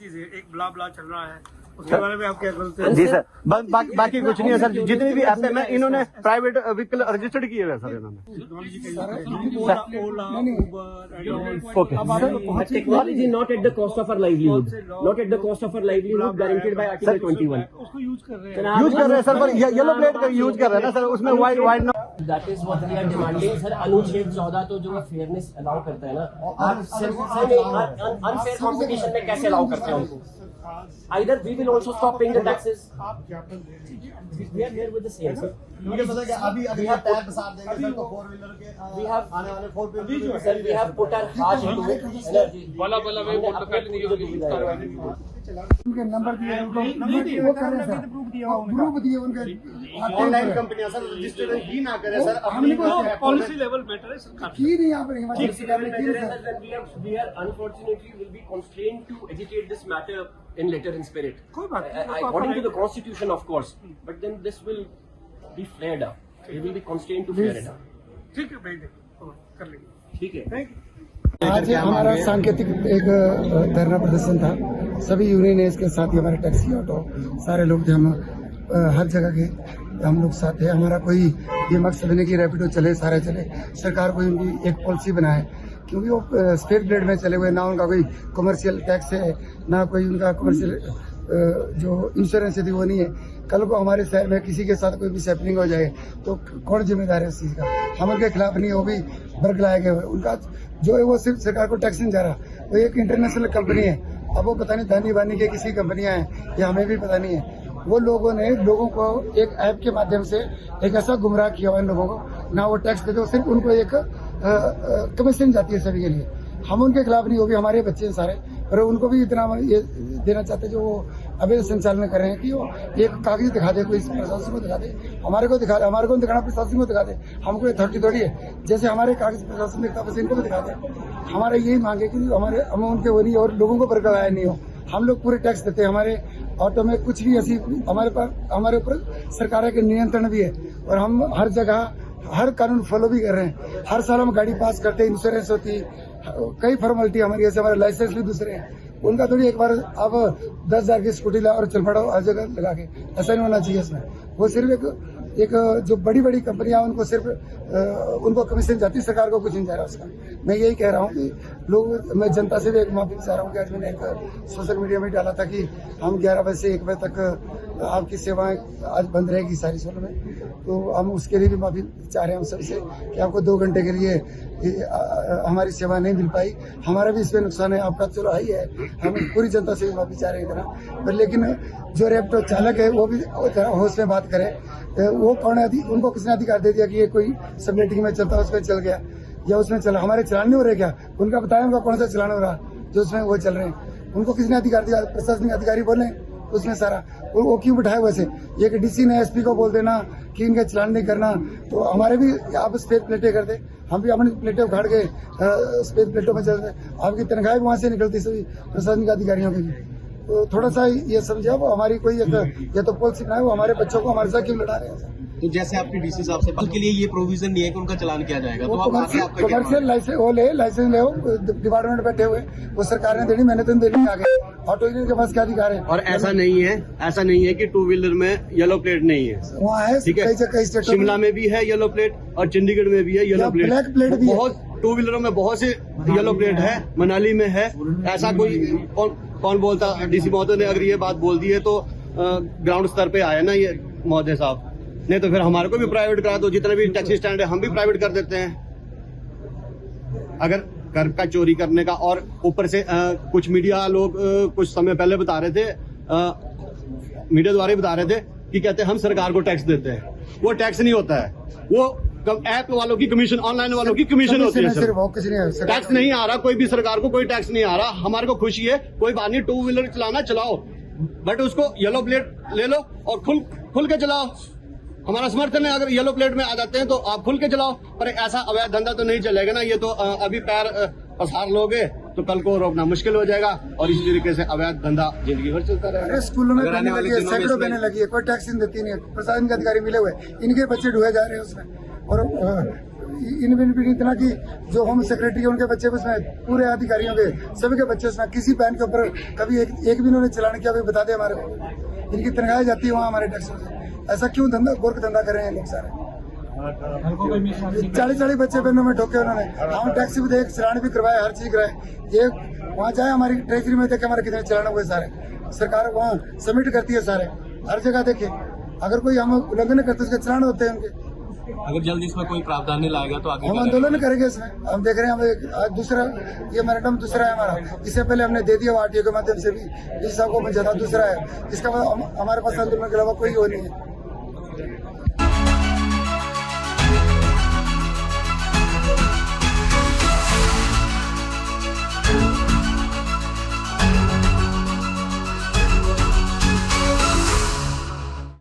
चीज है, एक ब्ला ब्ला चल रहा है, उसके बारे में आप क्या बोलते हैं? जी सर, बाकी कुछ नहीं है सर। जितनी भी ऐप है इन्होंने प्राइवेट व्हीकल रजिस्टर्ड किए हुए सर इन्होंने। Ola, Uber, okay, technology not at the cost of our livelihood, not at the cost of our livelihood guaranteed by article 21। उसको यूज कर रहे हैं सर, पर येलो प्लेट का यूज कर रहे हैं ना सर, उसमें wide that is what we are demanding sir. अनुच्छेद 14 तो जो फेयरनेस अलाउ करता है ना, आप अनफेयर कंपटीशन में कैसे अलाउ करते हैं उनको? Either we will also stop paying the taxes. We are here with the same, sir. मुझे पता है कि अभी टैब साथ देंगे सर तो 4 व्हीलर के We have आने वाले 4 wheeler sir, we have put our heart into energy. बला में वो तो पहले नहीं होगी उनके नंबर दिए उनको वो कर रहे हैं सर, ग्रुप दिए उनके ऑनलाइन कंपनियां सर रजिस्टर ही ना करें सर, हमने को पॉलिसी लेवल मैटर है सरकार की नहीं यहाँ पर We are unfortunately will be constrained to agitate this matter in letter and spirit. कोई बात नहीं, According to the constitution, of course. But then this will be flared up. We will be constrained to flare it up. ठीक है, भेज देंगे, कर लेंगे। ठीक है। Thank you. आज हमारा सांकेतिक एक धरना प्रदर्शन था। सभी यूनियन है, इसके साथ ही हमारे टैक्सी ऑटो सारे लोग थे, हम हर जगह के हम लोग साथ हैं। हमारा कोई ये मकसद नहीं कि रैपिडो चले, सारे चले। सरकार को उनकी एक पॉलिसी बनाए, क्योंकि वो स्टेट ग्रेड में चले हुए, ना उनका कोई कमर्शियल टैक्स है, ना कोई उनका कमर्शियल जो इंश्योरेंस है वो नहीं है। कल को हमारे शहर में किसी के साथ कोई भी हैपनिंग हो जाए तो कौन जिम्मेदार है उस चीज़ का? हम उनके खिलाफ नहीं, वो भी बरगलाए गए हुए। उनका जो है वो सिर्फ सरकार को टैक्स नहीं जा रहा, वो एक इंटरनेशनल कंपनी है। अब वो पता नहीं धानी बानी के किसी कंपनियां हैं या हमें भी पता नहीं है। वो लोगों ने लोगों को एक ऐप के माध्यम से एक ऐसा गुमराह किया हुआ इन लोगों को, ना वो टैक्स देते, सिर्फ उनको एक कमीशन जाती है सभी के लिए। हम उनके खिलाफ नहीं, वो भी हमारे बच्चे हैं सारे, पर उनको भी इतना ये देना चाहते जो वो अवैध संचालन कर रहे हैं कि वो एक कागज दिखा दे, कोई प्रशासन को दिखा दे, हमारे को दिखा दे, हमारे को दिखाना प्रशासन को दिखा दे। हमको अथॉरिटी थोड़ी है, जैसे हमारे कागज प्रशासन दिखता है इनको भी दिखा दे। हमारा यही मांगे कि हमारे हम उनके वो नहीं और लोगों को बरकरार नहीं हो। हम लोग पूरे टैक्स देते हैं, हमारे ऑटो में कुछ भी ऐसी हमारे ऊपर सरकार के नियंत्रण भी है, और हम हर जगह हर कानून फॉलो भी कर रहे हैं। हर साल हम गाड़ी पास करते हैं, इंश्योरेंस होती, कई फॉर्मेलिटी हमारी, ऐसे हमारे लाइसेंस भी दूसरे हैं। उनका थोड़ी एक बार आप 10,000 की स्कूटी ला और चल पड़ो हर जगह लगा के, ऐसा नहीं होना चाहिए इसमें। वो सिर्फ एक जो बड़ी बड़ी कंपनियां उनको सिर्फ उनको कमीशन जाती है, सरकार को कुछ नहीं जा रहा उसका। मैं यही कह रहा हूँ कि लोग, मैं जनता से भी एक माफी चाह रहा हूँ कि आज मैंने एक सोशल मीडिया में डाला था कि हम 11 बजे से 1 बजे तक आपकी सेवाएं आज बंद रहेगी सारी शहर में, तो हम उसके लिए भी माफी चाह रहे हैं हम सबसे कि आपको 2 घंटे के लिए हमारी सेवा नहीं मिल पाई। हमारा भी इसमें नुकसान है, आपका चलो ही है, हम पूरी जनता से भी माफी चाह रहे हैं इतना। पर लेकिन जो रैपिडो चालक है वो भी होश में बात करे, वो कौन है, उनको किसने अधिकार दे दिया कि ये कोई सब मीटिंग में चलता है उसमें चल गया या उसमें चला? हमारे चलान नहीं हो रहे क्या? उनका बताया उनका कौन सा चलान हो रहा जो उसमें वो चल रहे हैं? उनको किसने अधिकार दिया? प्रशासनिक अधिकारी बोले उसमें सारा वो क्यों बिठाए वैसे? ये कि डीसी ने एसपी को बोल देना कि इनका चलान नहीं करना, तो हमारे भी आप सफेद प्लेटें करते, हम भी अपनी प्लेटें उखाड़ के सफेद प्लेटों में चलते। आपकी तनख्वाह भी वहाँ से निकलती सभी प्रशासनिक अधिकारियों की। तो थोड़ा सा ये समझिए, वो हमारी कोई या तो पॉलिसी बनाए, वो हमारे बच्चों को हमारे साथ क्यों लड़ा रहे हैं? तो जैसे आपके डीसी साहब से के लिए ये प्रोविजन नहीं है कि उनका चलान किया जाएगा, तो कमर्शियल लाइसेंस वो ले, लाइसेंस ले, डिपार्टमेंट में बैठे हुए, वो सरकार ने देनी, मैंने तो देनी आ गए। ऑटो यूनियन के पास क्या अधिकार है? और ऐसा नहीं है कि 2 व्हीलर में येलो प्लेट नहीं है, वहाँ है, ठीक है। शिमला में भी है येलो प्लेट और चंडीगढ़ में भी है येलो प्लेट, ब्लैक प्लेट भी बहुत 2 व्हीलरों में बहुत से येलो प्लेट है, मनाली में है। ऐसा कोई कौन बोलता? डीसी महोदय ने अगर ये बात बोल दी है तो ग्राउंड स्तर पे आया ना ये महोदय साहब, नहीं तो फिर हमारे को भी प्राइवेट करा दो। जितने भी टैक्सी स्टैंड है हम भी प्राइवेट कर देते हैं। अगर कर का चोरी करने का, और ऊपर से कुछ मीडिया लोग कुछ समय पहले बता रहे थे, मीडिया द्वारा बता रहे थे कि कहते हैं हम सरकार को टैक्स देते हैं। वो टैक्स नहीं होता है, वो ऐप वालों की कमीशन, ऑनलाइन वालों की कमीशन होती है। टैक्स नहीं आ रहा, कोई भी सरकार को कोई टैक्स नहीं आ रहा। हमारे को खुशी है, कोई बात नहीं, 2 व्हीलर चलाना चलाओ, बट उसको येलो प्लेट ले लो और खुल के चलाओ। हमारा समर्थन है, अगर येलो प्लेट में आ जाते हैं तो आप खुल के चलाओ, पर ऐसा अवैध धंधा तो नहीं चलेगा ना। ये तो अभी पैर पसार लोगे तो कल को रोकना मुश्किल हो जाएगा, और इस तरीके से अवैध धंधा जिंदगी भर चलता रहेगा। स्कूलों में पढ़ने लगी है, सैकड़ों देने लगी है, कोई टैक्स देती नहीं है, प्रशासन के अधिकारी मिले हुए, इनके बच्चे ढूए जा रहे हैं उसमें। और इनबिल्ट इतना कि जो होम सेक्रेटरी उनके बच्चे उसमें पूरे अधिकारियों के सभी के बच्चे उसमें किसी पैन के ऊपर कभी एक भी इन्होंने चलान किया अभी बता दे हमारे को। इनकी तनख्वाही जाती है वहाँ हमारे टैक्स में। ऐसा क्यों धंधा गोरख धंधा कर रहे हैं लोग सारे। 40 बच्चे पेनों में ठोके उन्होंने। हम टैक्सी भी देख चलान भी करवाए, हर चीज कराए। ये वहाँ जाए हमारी ट्रेजरी में देखे हमारे कितने चलान हुए सारे। सरकार वहाँ सबमिट करती है सारे, हर जगह देखे। अगर कोई हम उल्लंघन करते उसके चलान होते हैं उनके। अगर जल्द इसमें कोई प्रावधान नहीं लाएगा तो आगे हम आंदोलन करेंगे इसमें। हम देख रहे हैं हमें आज दूसरा ये मैरिटम दूसरा है हमारा। इससे पहले हमने दे दिया आरटीओ के माध्यम से भी, इस साहब को समझा था दूसरा है। इसका मतलब हमारे पास आंदोलन के अलावा कोई वो नहीं है।